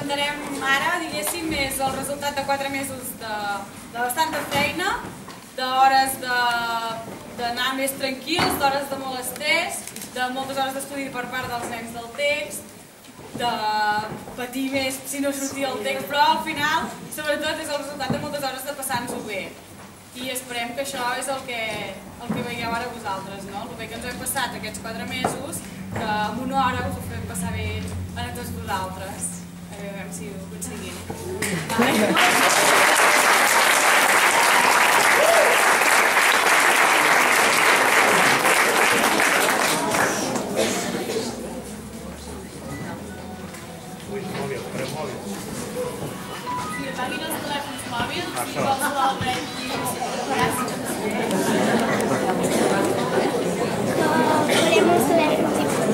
presentarem ara, diguéssim, és el resultat de 4 mesos de bastanta feina, d'hores d'anar més tranquils, d'hores de molt estrès, de moltes hores d'estudi per part dels nens del text, de patir més si no sortia el text, però al final, sobretot, és el resultat de moltes hores de passar-nos-ho bé. I esperem que això és el que veieu ara vosaltres, no? El bé que ens hem passat aquests 4 mesos, que en una hora us ho fem passar bé a tots vosaltres. A veure si ho aconseguim. Si apaguin els telèfons mòbils, si qualsevol dret i gràcies. Volem els telèfons i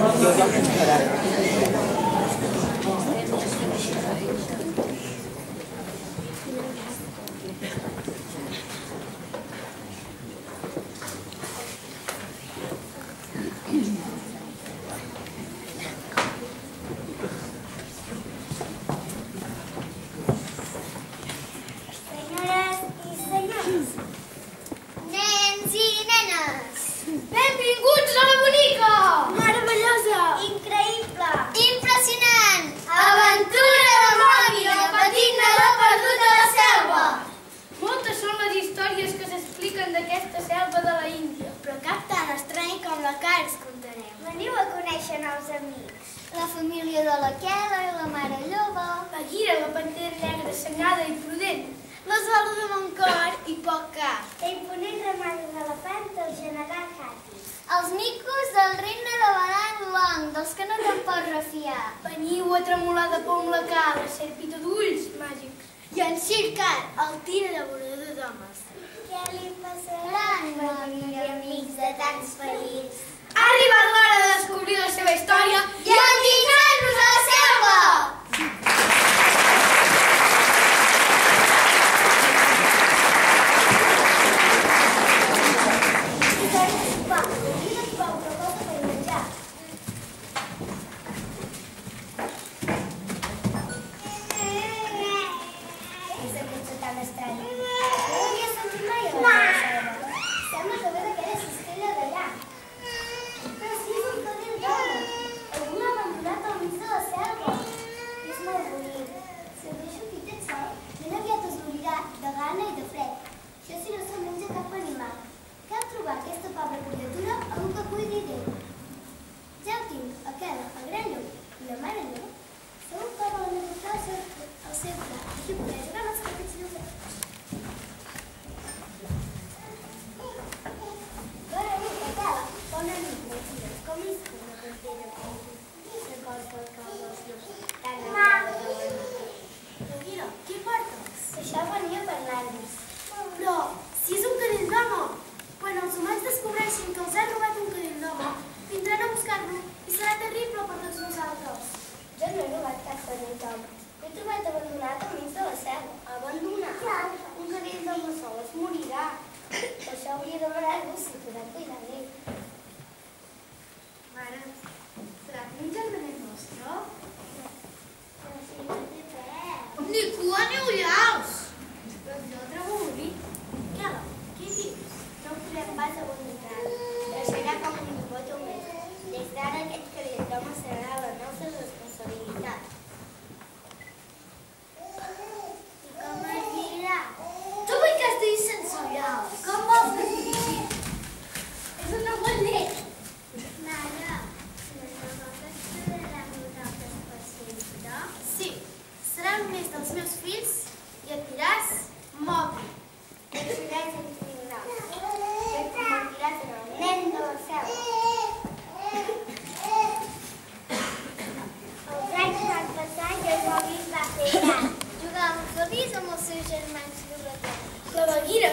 benvinguts a la bonica! meravellosa! Increïble! Impressionant! Aventura de Moni, el petit nadó perdut a la selva! Moltes són les històries que s'expliquen d'aquesta selva de la Índia. Però cap tan estrany com la que ens contarem. Veniu a conèixer nous amics. La família de la Quela i la mare lloba. La Guira, la pantera negra, sengada i prudent. L'Osvaldo de Montcor i poc cap. La imponent ramada d'elefant del general Hati. Els micos del regne de Balang Long, dels que no te'n pots refiar. Veniu a tremolar de por amb la cara, serpita d'ulls màgics. I en Sir Cat, el tigre devorador d'homes. Què li passarà a Moni i amics de tants ferits? Ha arribat l'hora de descobrir la seva història I endinsar-nos a la selva!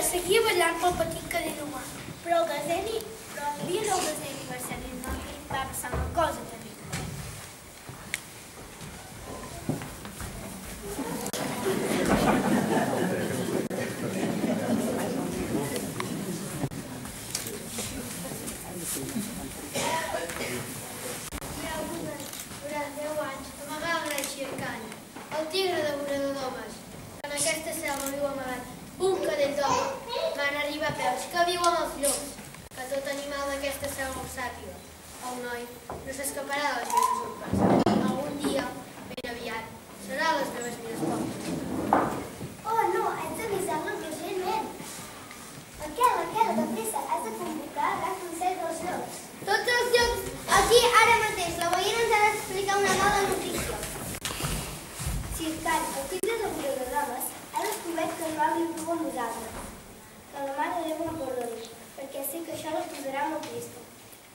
seguia ballant pel petit cadell humà, però el dia del desè aniversari va passar una cosa terrible. Durant 10 anys, amagar la Grècia i Canya. El aquesta selva viu amagat un cadell d'home. Van arribar a peus que viu amb els llops, que tot animal d'aquesta selva ho sàpiga. El noi no s'escaparà de les meves urpes. Algun dia, ben aviat, serà a les meves mires poques. Oh, no, haig d'avisar-los urgentment. Miquel, de pressa, has de convocar el gran consell dels llops. Tots els llops aquí ara mateix. La veïna ens ha d'explicar una mala notícia. Circat, el fill de laborador de dones, ha descobert que el mal li viu amb nosaltres. Que la mare Déu no perdoni, perquè sé que això la posarà molt trista.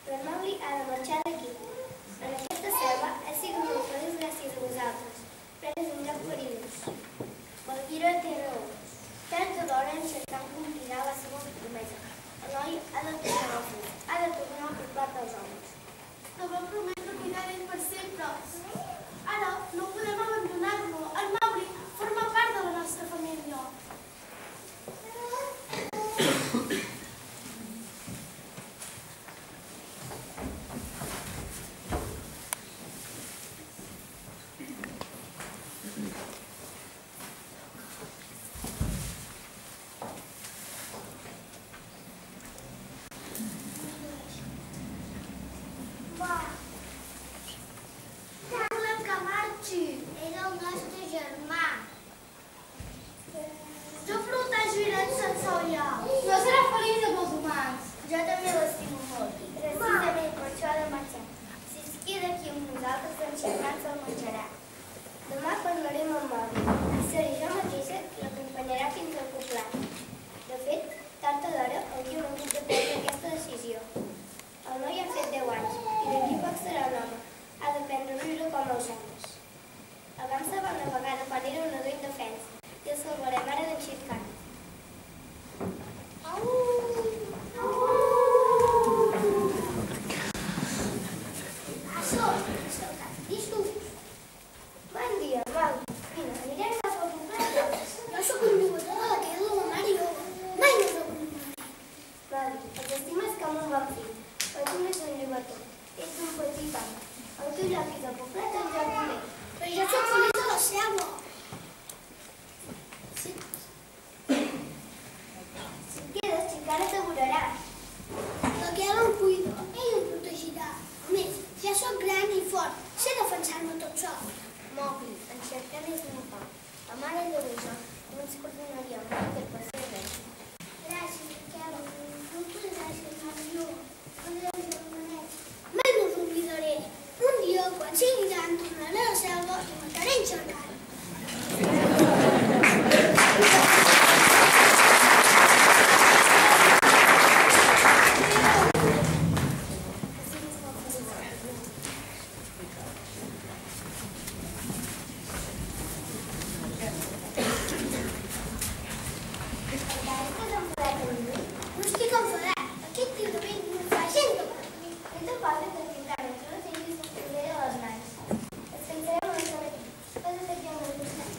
Però el Mauli ha de marxar d'aquí. En aquesta selva ha sigut molt feliç gràcies a vosaltres, però és un lloc perillós. Valguira té raó. Tard o d'hora encercant complirà la seva promesa. El noi ha de tornar al fill, ha de tornar al costat dels homes. No vam prometre cuidar d'ell per sempre. Ara no podem abandonar-lo. El Mauri forma part de la nostra família. No serà feliç amb els humans. Jo també l'estimo molt, i precisament per això ha de marxar. Si es queda aquí amb nosaltres, en xerrant se'l menjarà. Demà parlarem amb Mauri, i seré jo mateixa qui l'acompanyarà fins al poblat. De fet, tard o d'hora hauríem hagut de prendre aquesta decisió. El noi ha fet 10 anys, i d'aquí poc serà un home. Ha d'aprendre a viure com els homes. Abans se va una vegada quan era un nadó indefens, i el salvarem ara d'en Circat. Bon dia, Mauri. Vine, anirem cap al poblat. Jo sóc un llobató de la que és la mare i jo mai no soc un llobató. Mauri, et estimes com un bon fill, però tu no ets un llobató. Ets un petit home. El teu lloc és al poblat, el lloc també. Però jo sóc feliç a la selva. Si et quedes, Xicana t'avorarà. La que el cuida, ell em protegirà. A més, ja sóc gran i fort. Sé defensar-me tot sol. Mowgli, en Xicana és un pa. La mare de jo no ens coordinaríem molt per ser res. Gràcies, Miquel. Moltes gràcies, Mario. Adéu, germanet. Mai no t'oblidaré. Un dia, quan sigui gran, tornaré a la selva i mataré en Xercat. No estic enfadat. Aquest tirament no fa gent que per mi. No te posis de pintar mentre no tinguis la cordella a les mans. Descansarem una estona aquí. Posa't aquí al meu costat.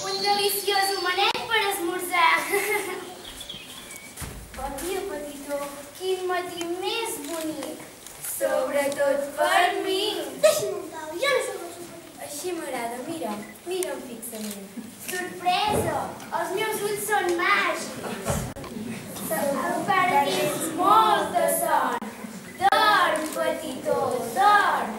Un deliciós homenet per esmorzar. Bon dia, petitó. Quin matí més bonic. Sobretot per mi. Deixa'm en pau, jo no sóc el seu petit. Així m'agrada, mira'm fixament. Sorpresa! Els meus ulls són màgics. Encara tens molta son. Dorm, petitó, dorm.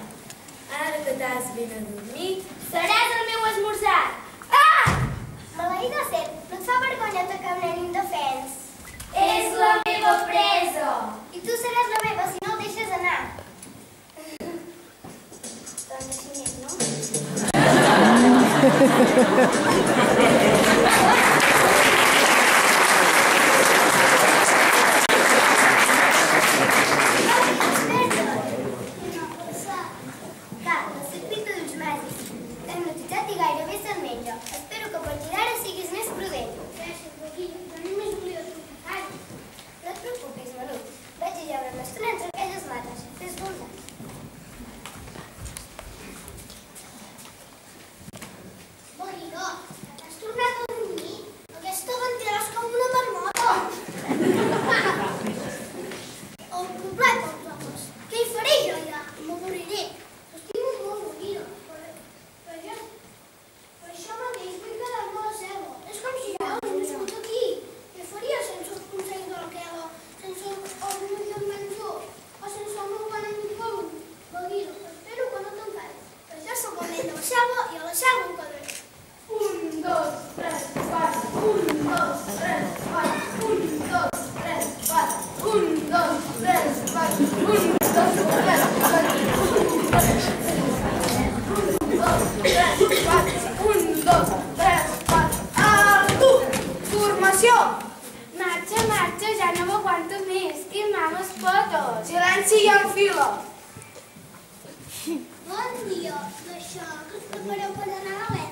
Silenci i enfila. Bon dia, d'això que us prepareu per anar a